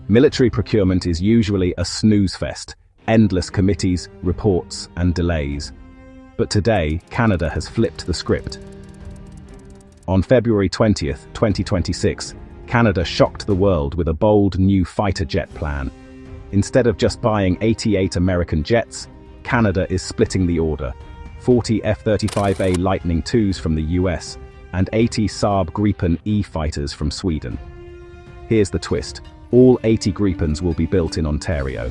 Military procurement is usually a snooze fest, endless committees, reports, and delays. But today, Canada has flipped the script. On February 20th, 2026, Canada shocked the world with a bold new fighter jet plan. Instead of just buying 88 American jets, Canada is splitting the order: 40 F-35A Lightning IIs from the US and 80 Saab Gripen E fighters from Sweden. Here's the twist: all 80 Gripens will be built in Ontario.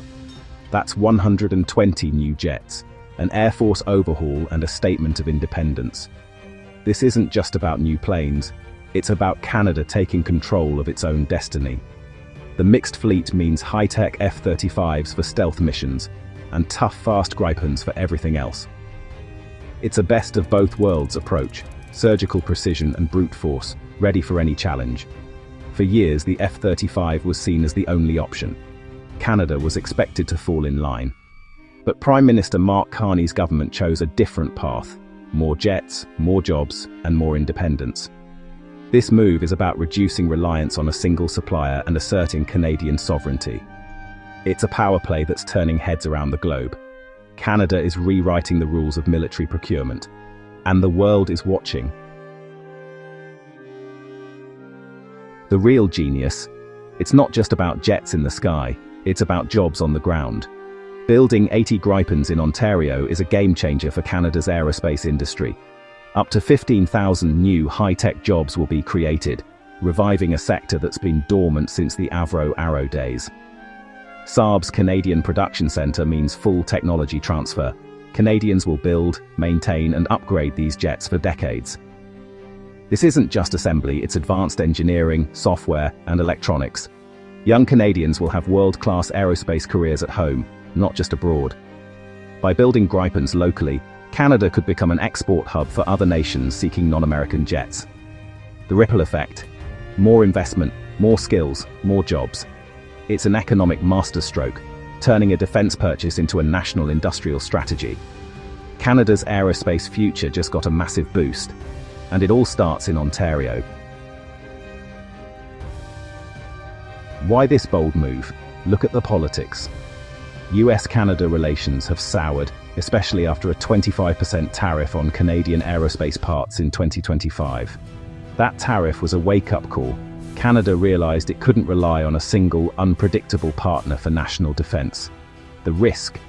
That's 120 new jets, an Air Force overhaul and a statement of independence. This isn't just about new planes, it's about Canada taking control of its own destiny. The mixed fleet means high-tech F-35s for stealth missions and tough, fast Gripens for everything else. It's a best of both worlds approach: surgical precision and brute force, ready for any challenge. For years, the F-35 was seen as the only option. Canada was expected to fall in line. But Prime Minister Mark Carney's government chose a different path: more jets, more jobs, and more independence. This move is about reducing reliance on a single supplier and asserting Canadian sovereignty. It's a power play that's turning heads around the globe. Canada is rewriting the rules of military procurement, and the world is watching. The real genius: it's not just about jets in the sky, it's about jobs on the ground. Building 80 Gripens in Ontario is a game-changer for Canada's aerospace industry. Up to 15,000 new high-tech jobs will be created, reviving a sector that's been dormant since the Avro Arrow days. Saab's Canadian production centre means full technology transfer. Canadians will build, maintain, and upgrade these jets for decades. This isn't just assembly, it's advanced engineering, software, and electronics. Young Canadians will have world-class aerospace careers at home, not just abroad. By building Gripens locally, Canada could become an export hub for other nations seeking non-American jets. The ripple effect: more investment, more skills, more jobs. It's an economic masterstroke, turning a defense purchase into a national industrial strategy. Canada's aerospace future just got a massive boost, and it all starts in Ontario. Why this bold move? Look at the politics. US-Canada relations have soured, especially after a 25% tariff on Canadian aerospace parts in 2025. That tariff was a wake-up call. Canada realized it couldn't rely on a single, unpredictable partner for national defense. The risk: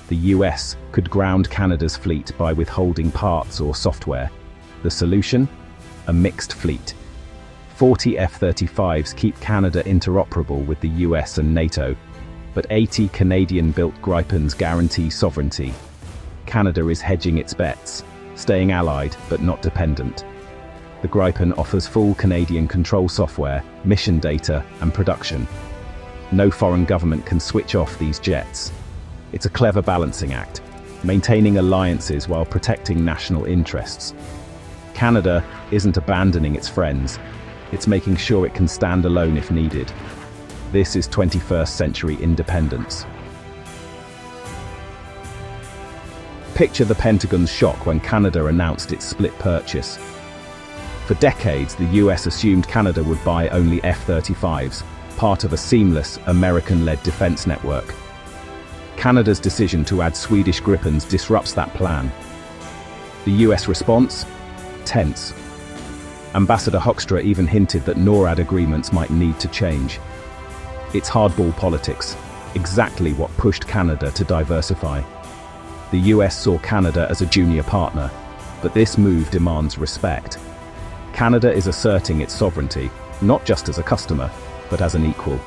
the US could ground Canada's fleet by withholding parts or software. The solution? A mixed fleet. 40 F-35s keep Canada interoperable with the US and NATO, but 80 Canadian-built Gripens guarantee sovereignty. Canada is hedging its bets, staying allied but not dependent. The Gripen offers full Canadian control software, mission data, and production. No foreign government can switch off these jets. It's a clever balancing act, maintaining alliances while protecting national interests. Canada isn't abandoning its friends, it's making sure it can stand alone if needed. This is 21st century independence. Picture the Pentagon's shock when Canada announced its split purchase. For decades, the US assumed Canada would buy only F-35s, part of a seamless, American-led defense network. Canada's decision to add Swedish Gripens disrupts that plan. The US response? Tense. Ambassador Hoekstra even hinted that NORAD agreements might need to change. It's hardball politics, exactly what pushed Canada to diversify. The US saw Canada as a junior partner, but this move demands respect. Canada is asserting its sovereignty, not just as a customer, but as an equal.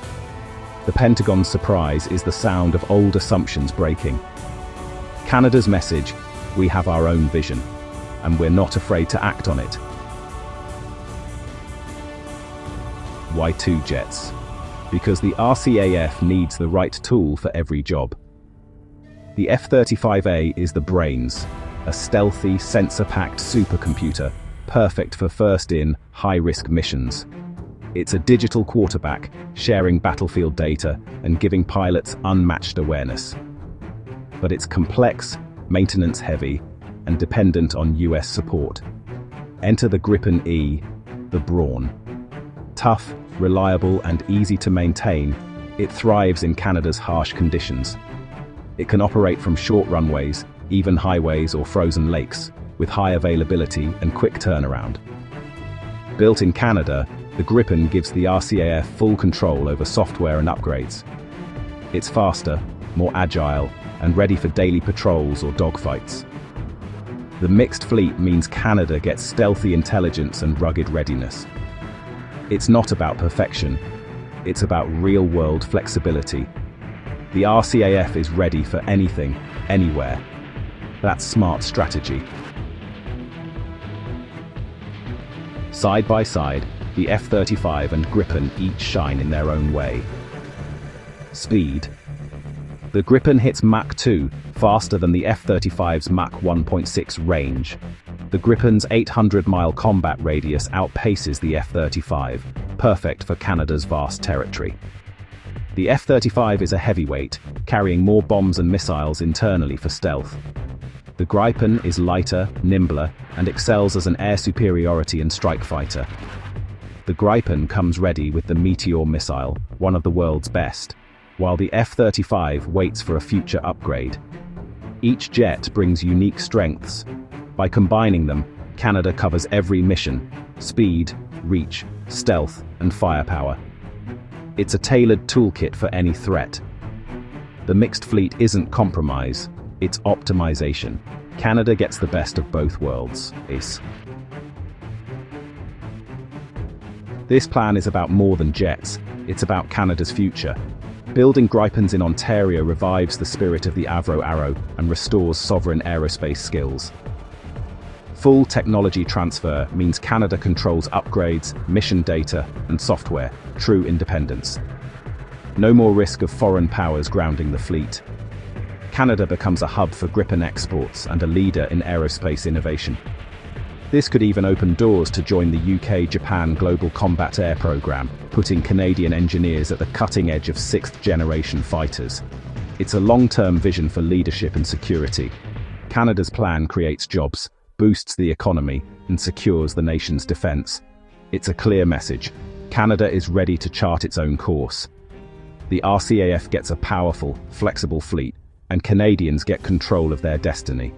The Pentagon's surprise is the sound of old assumptions breaking. Canada's message: we have our own vision, and we're not afraid to act on it. Why 2 jets? Because the RCAF needs the right tool for every job. The F-35A is the brains, a stealthy, sensor-packed supercomputer, perfect for first-in, high-risk missions. It's a digital quarterback, sharing battlefield data and giving pilots unmatched awareness. But it's complex, maintenance-heavy, and dependent on US support. Enter the Gripen E, the Brawn. Tough, reliable, and easy to maintain, It thrives in Canada's harsh conditions. It can operate from short runways, even highways or frozen lakes, with high availability and quick turnaround. Built in Canada, the Gripen gives the RCAF full control over software and upgrades. It's faster, more agile, and ready for daily patrols or dogfights. The mixed fleet means Canada gets stealthy intelligence and rugged readiness. It's not about perfection, it's about real-world flexibility. The RCAF is ready for anything, anywhere. That's smart strategy. Side by side, the F-35 and Gripen each shine in their own way. Speed. The Gripen hits Mach 2, faster than the F-35's Mach 1.6 range. The Gripen's 800-mile combat radius outpaces the F-35, perfect for Canada's vast territory. The F-35 is a heavyweight, carrying more bombs and missiles internally for stealth. The Gripen is lighter, nimbler, and excels as an air superiority and strike fighter. The Gripen comes ready with the Meteor missile, one of the world's best, while the F-35 waits for a future upgrade. Each jet brings unique strengths. By combining them, Canada covers every mission: speed, reach, stealth, and firepower. It's a tailored toolkit for any threat. The mixed fleet isn't compromise, it's optimization. Canada gets the best of both worlds. This plan is about more than jets, it's about Canada's future. Building Gripens in Ontario revives the spirit of the Avro Arrow and restores sovereign aerospace skills. Full technology transfer means Canada controls upgrades, mission data, and software, true independence. No more risk of foreign powers grounding the fleet. Canada becomes a hub for Gripen exports and a leader in aerospace innovation. This could even open doors to join the UK-Japan Global Combat Air Programme, putting Canadian engineers at the cutting edge of sixth-generation fighters. It's a long-term vision for leadership and security. Canada's plan creates jobs, boosts the economy, and secures the nation's defence. It's a clear message. Canada is ready to chart its own course. The RCAF gets a powerful, flexible fleet, and Canadians get control of their destiny.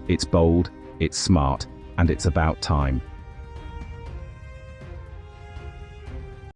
It's bold, it's smart, and it's about time.